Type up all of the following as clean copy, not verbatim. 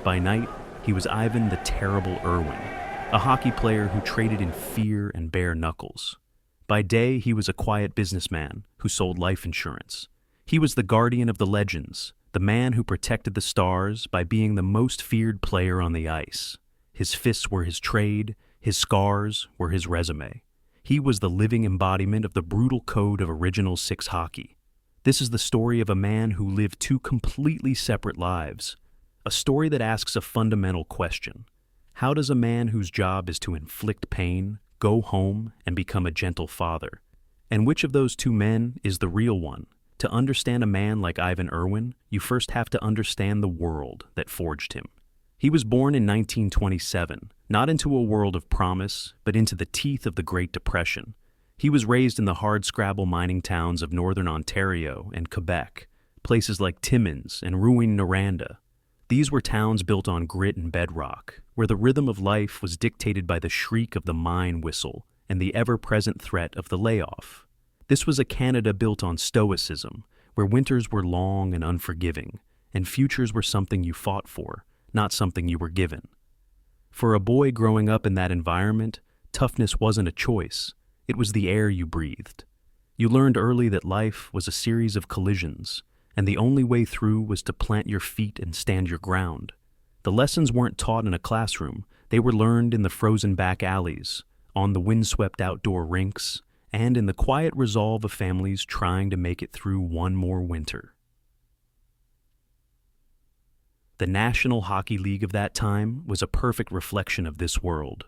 By night, he was Ivan the Terrible Irwin, a hockey player who traded in fear and bare knuckles. By day, he was a quiet businessman who sold life insurance. He was the guardian of the legends, the man who protected the stars by being the most feared player on the ice. His fists were his trade, his scars were his resume. He was the living embodiment of the brutal code of Original Six hockey. This is the story of a man who lived two completely separate lives. A story that asks a fundamental question. How does a man whose job is to inflict pain go home and become a gentle father? And which of those two men is the real one? To understand a man like Ivan Irwin, you first have to understand the world that forged him. He was born in 1927, not into a world of promise, but into the teeth of the Great Depression. He was raised in the hardscrabble mining towns of northern Ontario and Quebec, places like Timmins and Rouyn-Noranda. These were towns built on grit and bedrock, where the rhythm of life was dictated by the shriek of the mine whistle and the ever-present threat of the layoff. This was a Canada built on stoicism, where winters were long and unforgiving, and futures were something you fought for, not something you were given. For a boy growing up in that environment, toughness wasn't a choice, it was the air you breathed. You learned early that life was a series of collisions, and the only way through was to plant your feet and stand your ground. The lessons weren't taught in a classroom, they were learned in the frozen back alleys, on the windswept outdoor rinks, and in the quiet resolve of families trying to make it through one more winter. The National Hockey League of that time was a perfect reflection of this world.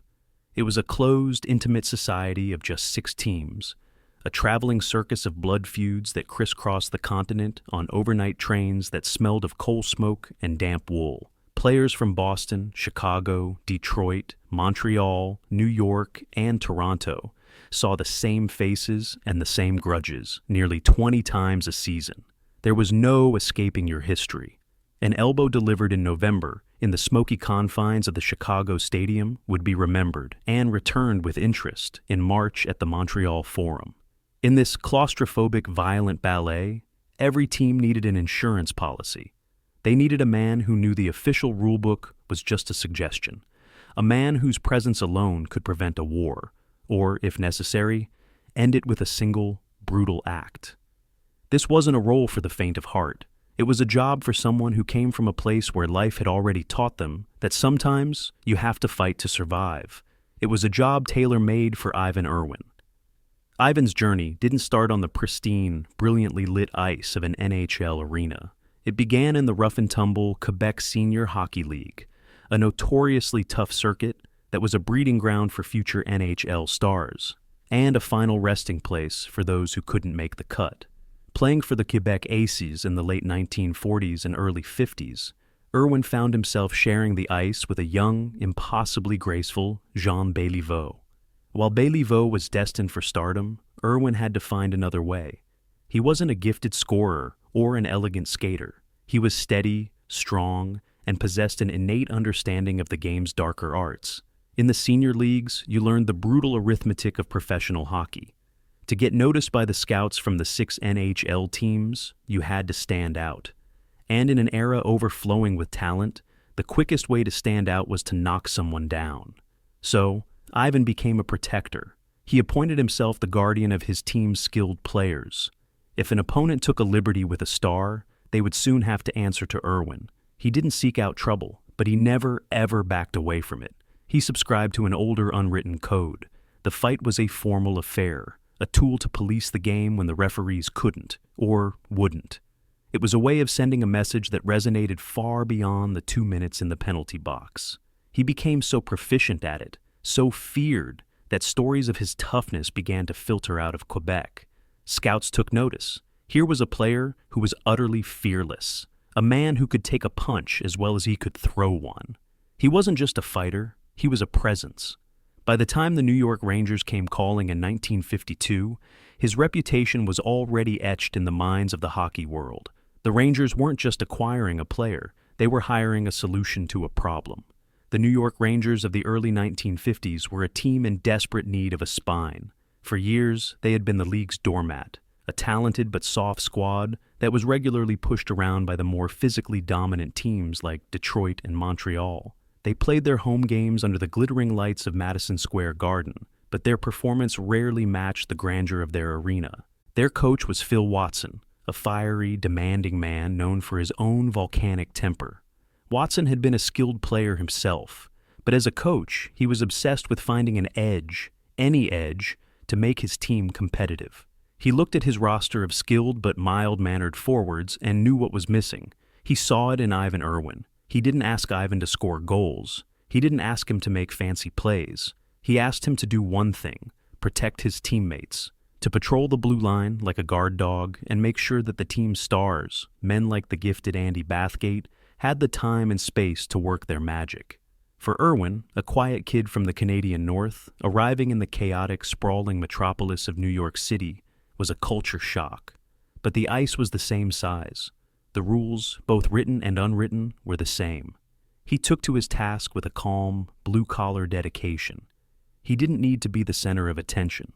It was a closed, intimate society of just 6 teams, a traveling circus of blood feuds that crisscrossed the continent on overnight trains that smelled of coal smoke and damp wool. Players from Boston, Chicago, Detroit, Montreal, New York, and Toronto saw the same faces and the same grudges nearly 20 times a season. There was no escaping your history. An elbow delivered in November in the smoky confines of the Chicago Stadium would be remembered and returned with interest in March at the Montreal Forum. In this claustrophobic, violent ballet, every team needed an insurance policy. They needed a man who knew the official rulebook was just a suggestion, a man whose presence alone could prevent a war, or, if necessary, end it with a single, brutal act. This wasn't a role for the faint of heart. It was a job for someone who came from a place where life had already taught them that sometimes you have to fight to survive. It was a job tailor-made for Ivan Irwin. Ivan's journey didn't start on the pristine, brilliantly lit ice of an NHL arena. It began in the rough-and-tumble Quebec Senior Hockey League, a notoriously tough circuit that was a breeding ground for future NHL stars, and a final resting place for those who couldn't make the cut. Playing for the Quebec Aces in the late 1940s and early 50s, Irwin found himself sharing the ice with a young, impossibly graceful Jean Béliveau. While Béliveau was destined for stardom, Irwin had to find another way. He wasn't a gifted scorer or an elegant skater. He was steady, strong, and possessed an innate understanding of the game's darker arts. In the senior leagues, you learned the brutal arithmetic of professional hockey. To get noticed by the scouts from the 6 NHL teams, you had to stand out. And in an era overflowing with talent, the quickest way to stand out was to knock someone down. So, Ivan became a protector. He appointed himself the guardian of his team's skilled players. If an opponent took a liberty with a star, they would soon have to answer to Irwin. He didn't seek out trouble, but he never, ever backed away from it. He subscribed to an older unwritten code. The fight was a formal affair, a tool to police the game when the referees couldn't, or wouldn't. It was a way of sending a message that resonated far beyond the 2 minutes in the penalty box. He became so proficient at it, so feared, that stories of his toughness began to filter out of Quebec. Scouts took notice. Here was a player who was utterly fearless, a man who could take a punch as well as he could throw one. He wasn't just a fighter, he was a presence. By the time the New York Rangers came calling in 1952, his reputation was already etched in the minds of the hockey world. The Rangers weren't just acquiring a player, they were hiring a solution to a problem. The New York Rangers of the early 1950s were a team in desperate need of a spine. For years, they had been the league's doormat, a talented but soft squad that was regularly pushed around by the more physically dominant teams like Detroit and Montreal. They played their home games under the glittering lights of Madison Square Garden, but their performance rarely matched the grandeur of their arena. Their coach was Phil Watson, a fiery, demanding man known for his own volcanic temper. Watson had been a skilled player himself, but as a coach, he was obsessed with finding an edge, any edge, to make his team competitive. He looked at his roster of skilled but mild-mannered forwards and knew what was missing. He saw it in Ivan Irwin. He didn't ask Ivan to score goals. He didn't ask him to make fancy plays. He asked him to do one thing: protect his teammates, to patrol the blue line like a guard dog and make sure that the team's stars, men like the gifted Andy Bathgate, had the time and space to work their magic. For Irwin, a quiet kid from the Canadian North, arriving in the chaotic, sprawling metropolis of New York City was a culture shock. But the ice was the same size. The rules, both written and unwritten, were the same. He took to his task with a calm, blue-collar dedication. He didn't need to be the center of attention.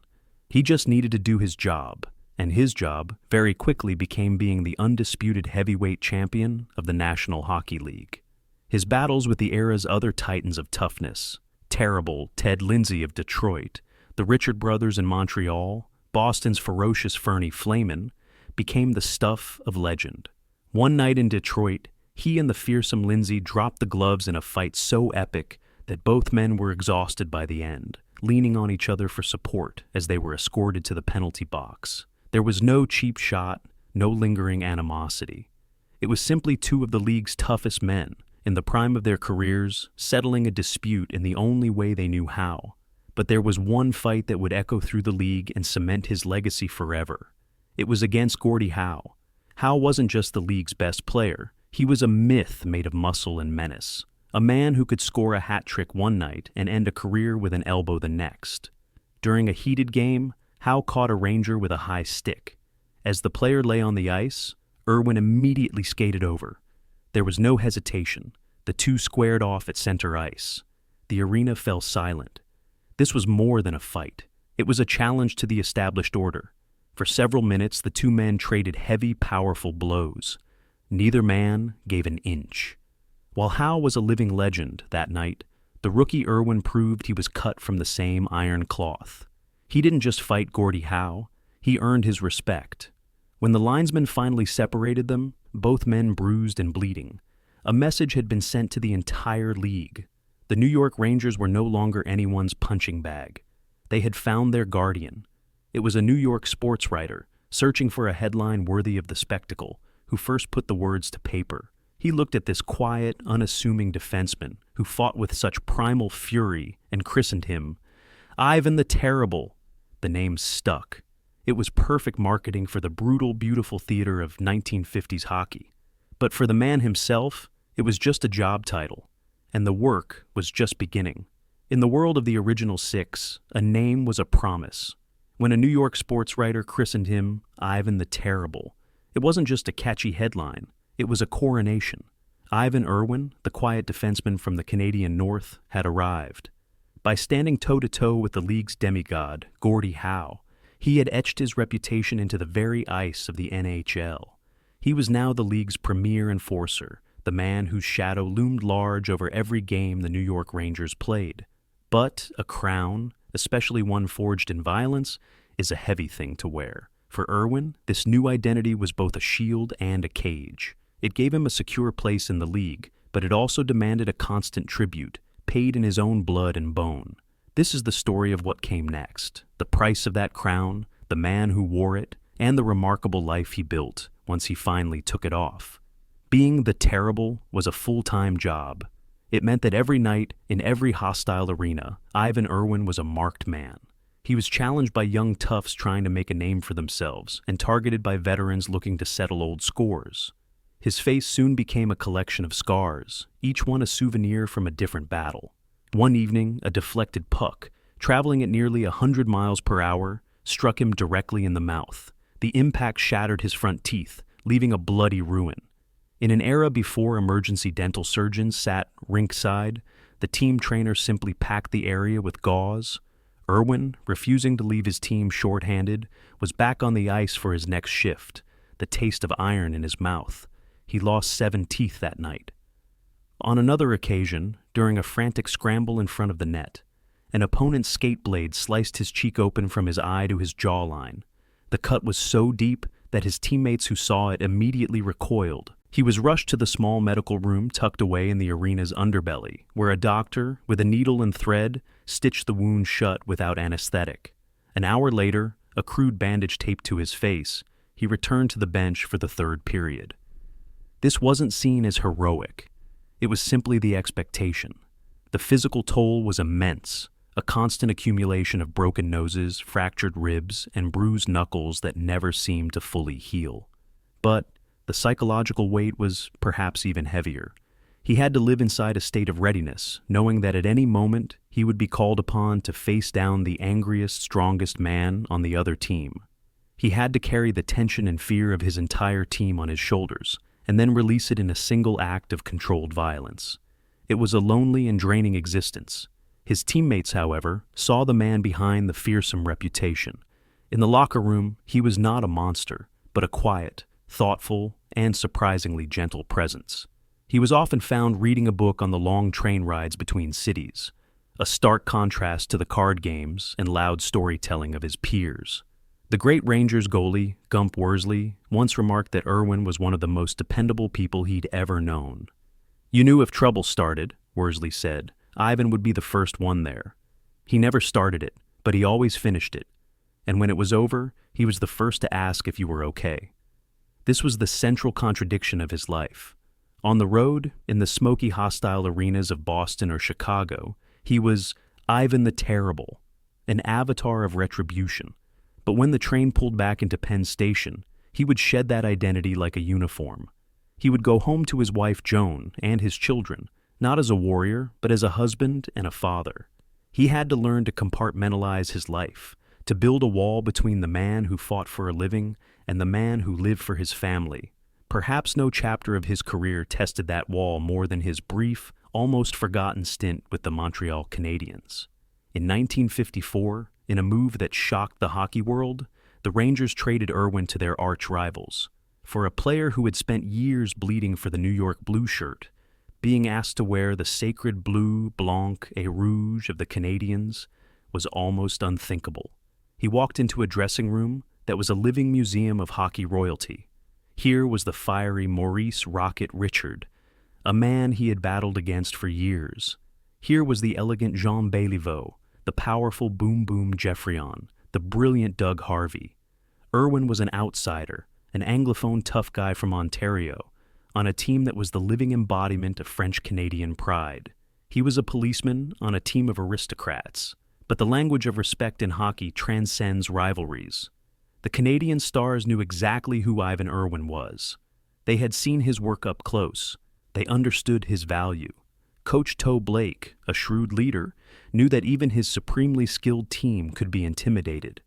He just needed to do his job, and his job very quickly became being the undisputed heavyweight champion of the National Hockey League. His battles with the era's other titans of toughness, terrible Ted Lindsay of Detroit, the Richard brothers in Montreal, Boston's ferocious Fernie Flaman, became the stuff of legend. One night in Detroit, he and the fearsome Lindsay dropped the gloves in a fight so epic that both men were exhausted by the end, leaning on each other for support as they were escorted to the penalty box. There was no cheap shot, no lingering animosity. It was simply two of the league's toughest men, in the prime of their careers, settling a dispute in the only way they knew how. But there was one fight that would echo through the league and cement his legacy forever. It was against Gordie Howe. Howe wasn't just the league's best player. He was a myth made of muscle and menace. A man who could score a hat trick one night and end a career with an elbow the next. During a heated game, Howe caught a Ranger with a high stick. As the player lay on the ice, Irwin immediately skated over. There was no hesitation. The two squared off at center ice. The arena fell silent. This was more than a fight. It was a challenge to the established order. For several minutes, the two men traded heavy, powerful blows. Neither man gave an inch. While Howe was a living legend that night, the rookie Irwin proved he was cut from the same iron cloth. He didn't just fight Gordie Howe, he earned his respect. When the linesman finally separated them, both men bruised and bleeding, a message had been sent to the entire league. The New York Rangers were no longer anyone's punching bag. They had found their guardian. It was a New York sports writer, searching for a headline worthy of the spectacle, who first put the words to paper. He looked at this quiet, unassuming defenseman who fought with such primal fury and christened him Ivan the Terrible. The name stuck. It was perfect marketing for the brutal, beautiful theater of 1950s hockey. But for the man himself, it was just a job title, and the work was just beginning. In the world of the original six, a name was a promise. When a New York sports writer christened him Ivan the Terrible, it wasn't just a catchy headline. It was a coronation. Ivan Irwin, the quiet defenseman from the Canadian North, had arrived. By standing toe-to-toe with the league's demigod, Gordie Howe, he had etched his reputation into the very ice of the NHL. He was now the league's premier enforcer, the man whose shadow loomed large over every game the New York Rangers played. But a crown, especially one forged in violence, is a heavy thing to wear. For Irwin, this new identity was both a shield and a cage. It gave him a secure place in the league, but it also demanded a constant tribute, paid in his own blood and bone. This is the story of what came next, the price of that crown, the man who wore it, and the remarkable life he built once he finally took it off. Being the Terrible was a full-time job. It meant that every night, in every hostile arena, Ivan Irwin was a marked man. He was challenged by young toughs trying to make a name for themselves and targeted by veterans looking to settle old scores. His face soon became a collection of scars, each one a souvenir from a different battle. One evening, a deflected puck, traveling at nearly 100 miles per hour, struck him directly in the mouth. The impact shattered his front teeth, leaving a bloody ruin. In an era before emergency dental surgeons sat rinkside, the team trainer simply packed the area with gauze. Irwin, refusing to leave his team shorthanded, was back on the ice for his next shift, the taste of iron in his mouth. He lost 7 teeth that night. On another occasion, during a frantic scramble in front of the net, an opponent's skate blade sliced his cheek open from his eye to his jawline. The cut was so deep that his teammates who saw it immediately recoiled. He was rushed to the small medical room tucked away in the arena's underbelly, where a doctor, with a needle and thread, stitched the wound shut without anesthetic. An hour later, a crude bandage taped to his face, he returned to the bench for the third period. This wasn't seen as heroic. It was simply the expectation. The physical toll was immense, a constant accumulation of broken noses, fractured ribs, and bruised knuckles that never seemed to fully heal. But the psychological weight was perhaps even heavier. He had to live inside a state of readiness, knowing that at any moment he would be called upon to face down the angriest, strongest man on the other team. He had to carry the tension and fear of his entire team on his shoulders, and then release it in a single act of controlled violence. It was a lonely and draining existence. His teammates, however, saw the man behind the fearsome reputation. In the locker room, he was not a monster, but a quiet, thoughtful, and surprisingly gentle presence. He was often found reading a book on the long train rides between cities, a stark contrast to the card games and loud storytelling of his peers. The great Rangers goalie, Gump Worsley, once remarked that Irwin was one of the most dependable people he'd ever known. "You knew if trouble started," Worsley said, "Ivan would be the first one there. He never started it, but he always finished it. And when it was over, he was the first to ask if you were okay." This was the central contradiction of his life. On the road, in the smoky, hostile arenas of Boston or Chicago, he was Ivan the Terrible, an avatar of retribution. But when the train pulled back into Penn Station, he would shed that identity like a uniform. He would go home to his wife Joan and his children, not as a warrior, but as a husband and a father. He had to learn to compartmentalize his life, to build a wall between the man who fought for a living and the man who lived for his family. Perhaps no chapter of his career tested that wall more than his brief, almost forgotten stint with the Montreal Canadiens. In 1954, in a move that shocked the hockey world, the Rangers traded Irwin to their arch-rivals. For a player who had spent years bleeding for the New York blue shirt, being asked to wear the sacred bleu, blanc, et rouge of the Canadiens was almost unthinkable. He walked into a dressing room that was a living museum of hockey royalty. Here was the fiery Maurice Rocket Richard, a man he had battled against for years. Here was the elegant Jean Béliveau, the powerful Boom Boom Geoffrion, the brilliant Doug Harvey. Irwin was an outsider, an Anglophone tough guy from Ontario, on a team that was the living embodiment of French-Canadian pride. He was a policeman on a team of aristocrats, but the language of respect in hockey transcends rivalries. The Canadian stars knew exactly who Ivan Irwin was. They had seen his work up close. They understood his value. Coach Toe Blake, a shrewd leader, knew that even his supremely skilled team could be intimidated.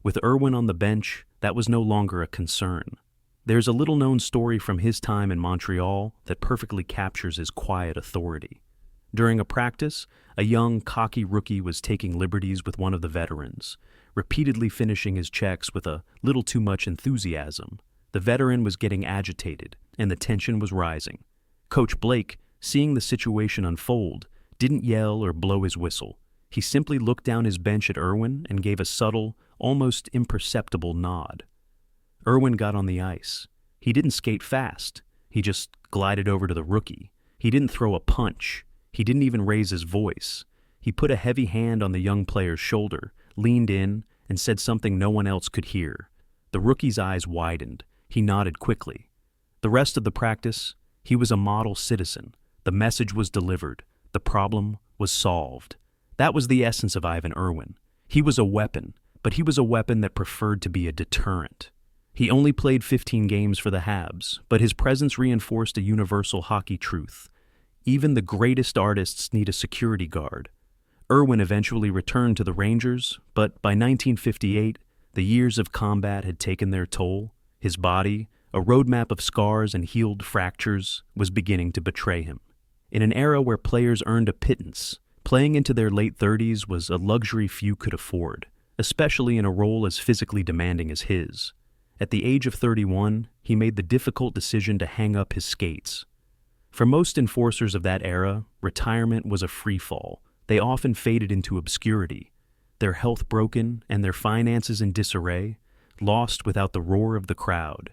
With Irwin on the bench, that was no longer a concern. There's a little-known story from his time in Montreal that perfectly captures his quiet authority. During a practice, a young, cocky rookie was taking liberties with one of the veterans, repeatedly finishing his checks with a little too much enthusiasm. The veteran was getting agitated, and the tension was rising. Coach Blake, seeing the situation unfold, didn't yell or blow his whistle. He simply looked down his bench at Irwin and gave a subtle, almost imperceptible nod. Irwin got on the ice. He didn't skate fast. He just glided over to the rookie. He didn't throw a punch. He didn't even raise his voice. He put a heavy hand on the young player's shoulder, leaned in, and said something no one else could hear. The rookie's eyes widened. He nodded quickly. The rest of the practice, he was a model citizen. The message was delivered. The problem was solved. That was the essence of Ivan Irwin. He was a weapon, but he was a weapon that preferred to be a deterrent. He only played 15 games for the Habs, but his presence reinforced a universal hockey truth. Even the greatest artists need a security guard. Irwin eventually returned to the Rangers, but by 1958, the years of combat had taken their toll. His body, a roadmap of scars and healed fractures, was beginning to betray him. In an era where players earned a pittance, Playing into their late 30s was a luxury few could afford, especially in a role as physically demanding as his. At the age of 31, he made the difficult decision to hang up his skates. For most enforcers of that era, retirement was a free fall. They often faded into obscurity, their health broken and their finances in disarray, lost without the roar of the crowd.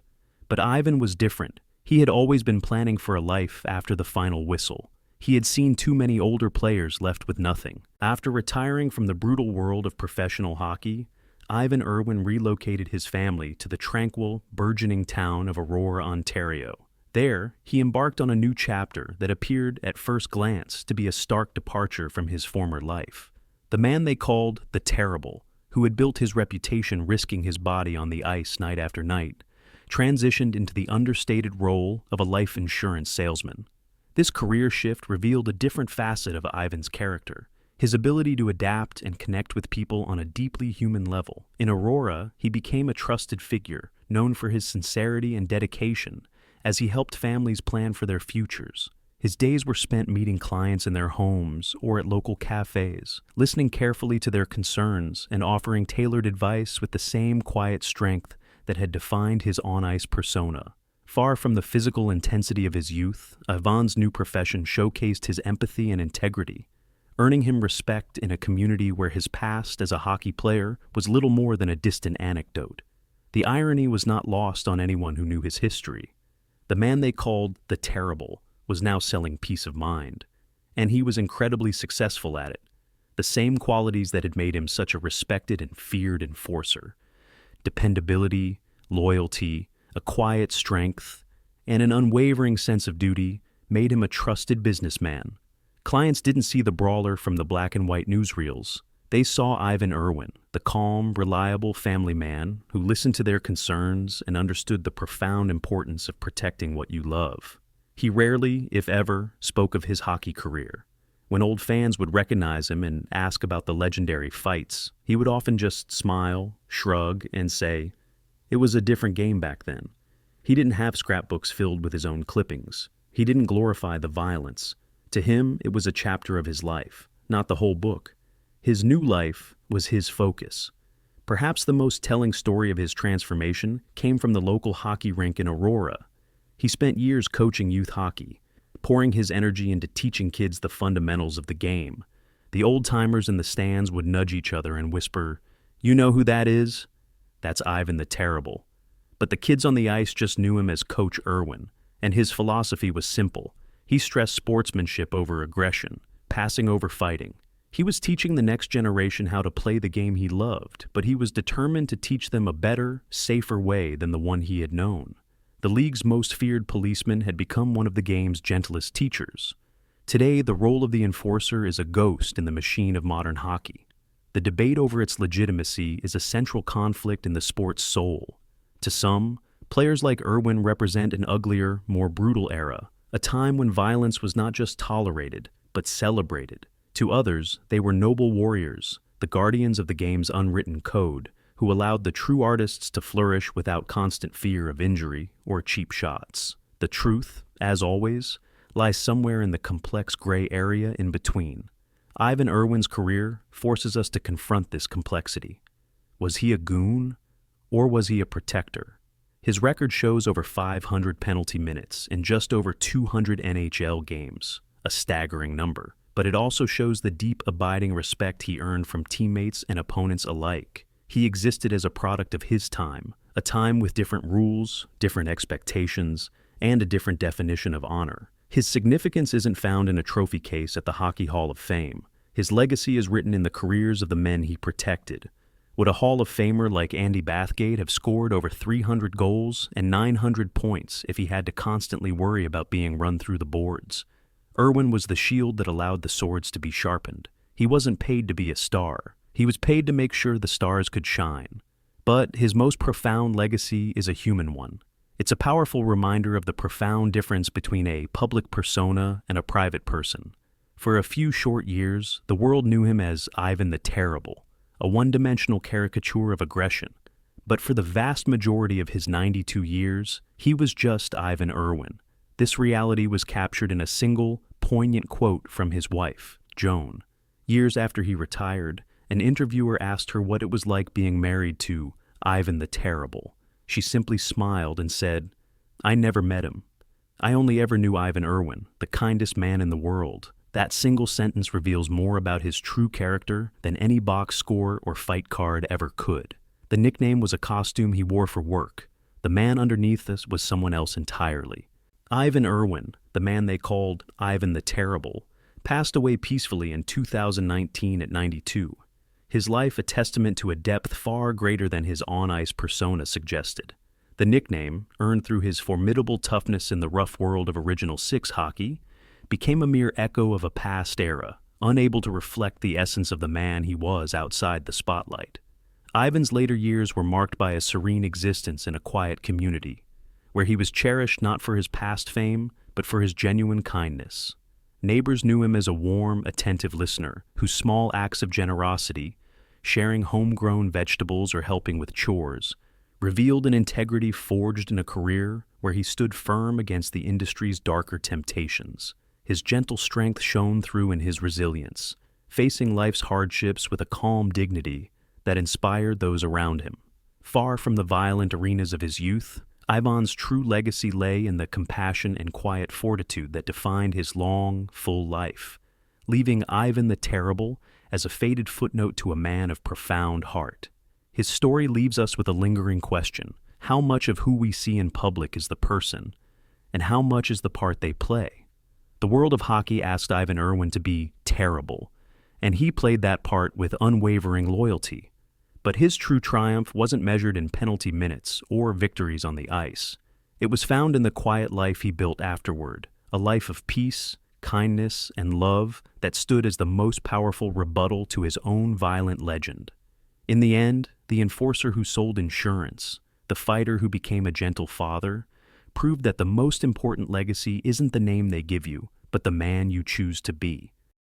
But Ivan was different. He had always been planning for a life after the final whistle. He had seen too many older players left with nothing. After retiring from the brutal world of professional hockey, Ivan Irwin relocated his family to the tranquil, burgeoning town of Aurora, Ontario. There, he embarked on a new chapter that appeared at first glance to be a stark departure from his former life. The man they called the Terrible, who had built his reputation risking his body on the ice night after night, transitioned into the understated role of a life insurance salesman. This career shift revealed a different facet of Ivan's character, his ability to adapt and connect with people on a deeply human level. In Aurora, he became a trusted figure, known for his sincerity and dedication, as he helped families plan for their futures. His days were spent meeting clients in their homes or at local cafes, listening carefully to their concerns and offering tailored advice with the same quiet strength that had defined his on-ice persona. Far from the physical intensity of his youth, Ivan's new profession showcased his empathy and integrity, earning him respect in a community where his past as a hockey player was little more than a distant anecdote. The irony was not lost on anyone who knew his history. The man they called the Terrible was now selling peace of mind, and he was incredibly successful at it. The same qualities that had made him such a respected and feared enforcer: dependability, loyalty, a quiet strength, and an unwavering sense of duty made him a trusted businessman. Clients didn't see the brawler from the black and white newsreels. They saw Ivan Irwin, the calm, reliable family man who listened to their concerns and understood the profound importance of protecting what you love. He rarely, if ever, spoke of his hockey career. When old fans would recognize him and ask about the legendary fights, he would often just smile, shrug, and say, "It was a different game back then." He didn't have scrapbooks filled with his own clippings. He didn't glorify the violence. To him, it was a chapter of his life, not the whole book. His new life was his focus. Perhaps the most telling story of his transformation came from the local hockey rink in Aurora. He spent years coaching youth hockey, pouring his energy into teaching kids the fundamentals of the game. The old-timers in the stands would nudge each other and whisper, "You know who that is? That's Ivan the Terrible." But the kids on the ice just knew him as Coach Irwin, and his philosophy was simple. He stressed sportsmanship over aggression, passing over fighting. He was teaching the next generation how to play the game he loved, but he was determined to teach them a better, safer way than the one he had known. The league's most feared policeman had become one of the game's gentlest teachers. Today, the role of the enforcer is a ghost in the machine of modern hockey. The debate over its legitimacy is a central conflict in the sport's soul. To some, players like Irwin represent an uglier, more brutal era, a time when violence was not just tolerated, but celebrated. To others, they were noble warriors, the guardians of the game's unwritten code, who allowed the true artists to flourish without constant fear of injury or cheap shots. The truth, as always, lies somewhere in the complex gray area in between. Ivan Irwin's career forces us to confront this complexity. Was he a goon, or was he a protector? His record shows over 500 penalty minutes in just over 200 NHL games, a staggering number. But it also shows the deep, abiding respect he earned from teammates and opponents alike. He existed as a product of his time, a time with different rules, different expectations, and a different definition of honor. His significance isn't found in a trophy case at the Hockey Hall of Fame. His legacy is written in the careers of the men he protected. Would a Hall of Famer like Andy Bathgate have scored over 300 goals and 900 points if he had to constantly worry about being run through the boards? Irwin was the shield that allowed the swords to be sharpened. He wasn't paid to be a star. He was paid to make sure the stars could shine. But his most profound legacy is a human one. It's a powerful reminder of the profound difference between a public persona and a private person. For a few short years, the world knew him as Ivan the Terrible, a one-dimensional caricature of aggression. But for the vast majority of his 92 years, he was just Ivan Irwin. This reality was captured in a single, poignant quote from his wife, Joan. Years after he retired, an interviewer asked her what it was like being married to Ivan the Terrible. She simply smiled and said, "I never met him. I only ever knew Ivan Irwin, the kindest man in the world." That single sentence reveals more about his true character than any box score or fight card ever could. The nickname was a costume he wore for work. The man underneath us was someone else entirely. Ivan Irwin, the man they called Ivan the Terrible, passed away peacefully in 2019 at 92. His life a testament to a depth far greater than his on-ice persona suggested. The nickname, earned through his formidable toughness in the rough world of Original Six hockey, became a mere echo of a past era, unable to reflect the essence of the man he was outside the spotlight. Ivan's later years were marked by a serene existence in a quiet community, where he was cherished not for his past fame, but for his genuine kindness. Neighbors knew him as a warm, attentive listener, whose small acts of generosity, sharing homegrown vegetables or helping with chores, revealed an integrity forged in a career where he stood firm against the industry's darker temptations. His gentle strength shone through in his resilience, facing life's hardships with a calm dignity that inspired those around him. Far from the violent arenas of his youth, Ivan's true legacy lay in the compassion and quiet fortitude that defined his long, full life, leaving Ivan the Terrible as a faded footnote to a man of profound heart. His story leaves us with a lingering question: how much of who we see in public is the person, and how much is the part they play? The world of hockey asked Ivan Irwin to be terrible, and he played that part with unwavering loyalty. But his true triumph wasn't measured in penalty minutes or victories on the ice. It was found in the quiet life he built afterward, a life of peace, kindness, and love that stood as the most powerful rebuttal to his own violent legend. In the end, the enforcer who sold insurance, the fighter who became a gentle father, proved that the most important legacy isn't the name they give you, but the man you choose to be.